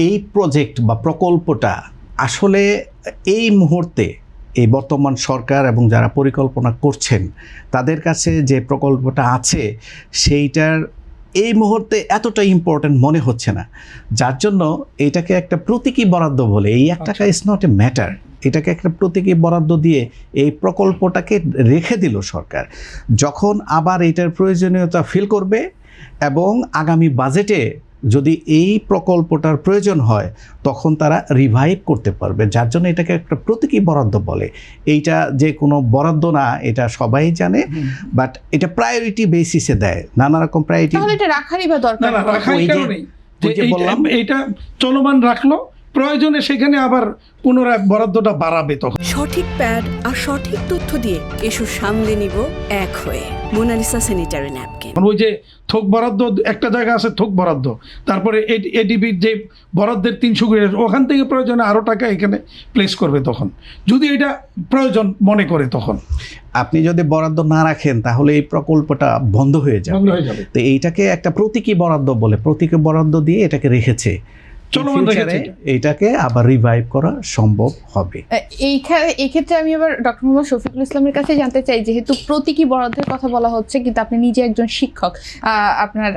এই প্রজেক্ট বা প্রকল্পটা আসলে এই মুহূর্তে এই বর্তমান সরকার এবং যারা পরিকল্পনা করছেন তাদের কাছে যে প্রকল্পটা আছে সেইটার এই মুহূর্তে এতটা ইম্পর্ট্যান্ট মনে হচ্ছে না, যার জন্য এটাকে একটা প্রতীকী বরাদ্দ বলে, এই 1 টাকা ইজ নট এ ম্যাটার, এটাকে একটা প্রতীকী বরাদ্দ দিয়ে এই প্রকল্পটাকে রেখে দিল সরকার। যখন আবার এটার প্রয়োজনীয়তা ফিল করবে এবং আগামী বাজেটে যদি এই প্রকল্পটার প্রয়োজন হয় তখন তারা রিভাইভ করতে পারবে, যার জন্য এটাকে একটা প্রতীকী বরাদ্দ বলে। এইটা যে কোনো বরাদ্দ না, এটা সবাই জানে, বাট এটা প্রায়োরিটি বেসিসে দেয়, নানা রকম প্রায়োরিটি। তাহলে এটা রাখারই বা দরকার না, রাখার কারণে বললাম এটা চলমান রাখলো, প্রয়োজনে সেখানে আবার পুনরায় বরাদ্দটা বাড়াবে। তখন সঠিক প্যাড আর সঠিক তথ্য দিয়ে এসব সামলে নিব এক হয়ে। Monalisa sanitary napkin. ওই যে থোক বরাদ্দ একটা জায়গা আছে, থোক বরাদ্দ, তারপরে এডিবির যে বরাদ্দের 300 কোটি, ওখান থেকে প্রয়োজনে আরও টাকা এখানে প্লেস করবে তখন, যদি এটা প্রয়োজন মনে করে। তখন আপনি যদি বরাদ্দ না রাখেন তাহলে এই প্রকল্পটা বন্ধ হয়ে যাবে। তো এইটাকে একটা প্রতীকী বরাদ্দ বলে, প্রতীকী বরাদ্দ দিয়ে এটাকে রেখেছে, এইটাকে আবার রিভাইভ করা সম্ভব হবে। এই ক্ষেত্রে আমি আবার ডক্টর মোহাম্মদ শফিকুল ইসলামের কাছে জানতে চাই, যেহেতু প্রতীকী বরাদ্দের কথা বলা হচ্ছে, কিন্তু আপনি নিজে একজন শিক্ষক, আপনার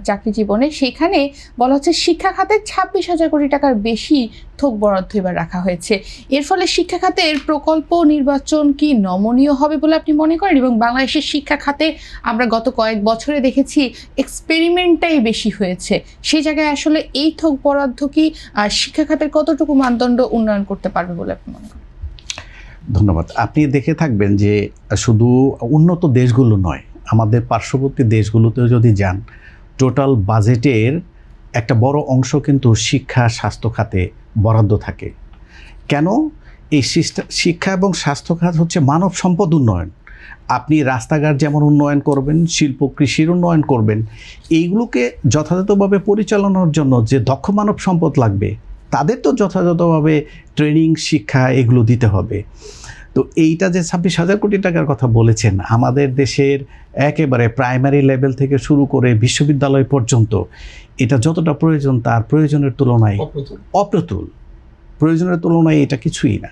চাকরি জীবনে, সেখানে বলা হচ্ছে শিক্ষা খাতে 26,000 কোটি টাকার বেশি থোক বরাদ্দ এবার রাখা হয়েছে। এর ফলে শিক্ষা খাতের প্রকল্প নির্বাচন কি নমনীয় হবে বলে আপনি মনে করেন? এবং বাংলাদেশের শিক্ষা খাতে আমরা গত কয়েক বছরে দেখেছি এক্সপেরিমেন্টটাই বেশি হয়েছে, সেই জায়গায় আসলে এই থোক বরাদ্দ কি শিক্ষা খাতের কতটুকু মানদণ্ড উন্নয়ন করতে পারবে বলে আপনি মনে করেন? ধন্যবাদ। আপনি দেখে থাকবেন যে শুধু উন্নত দেশগুলো নয়, আমাদের পার্শ্ববর্তী দেশগুলোতেও যদি যান, টোটাল বাজেটের একটা বড় অংশ কিন্তু শিক্ষা স্বাস্থ্য খাতে বরাদ্দ থাকে। কেন? এই শিক্ষা এবং স্বাস্থ্য খাত হচ্ছে মানব সম্পদ উন্নয়ন। আপনি রাস্তাঘাট যেমন উন্নয়ন করবেন, শিল্প কৃষির উন্নয়ন করবেন, এইগুলোকে যথাযথভাবে পরিচালনার জন্য যে দক্ষ মানব সম্পদ লাগবে তাদের তো যথাযথভাবে ট্রেনিং, শিক্ষা এগুলো দিতে হবে। তো এইটা যে 26,000 কোটি টাকার কথা বলেছেন, আমাদের দেশের একেবারে প্রাইমারি লেভেল থেকে শুরু করে বিশ্ববিদ্যালয় পর্যন্ত এটা যতটা প্রয়োজন তার প্রয়োজনের তুলনায় অপ্রতুল, প্রয়োজনের তুলনায় এটা কিছুই না।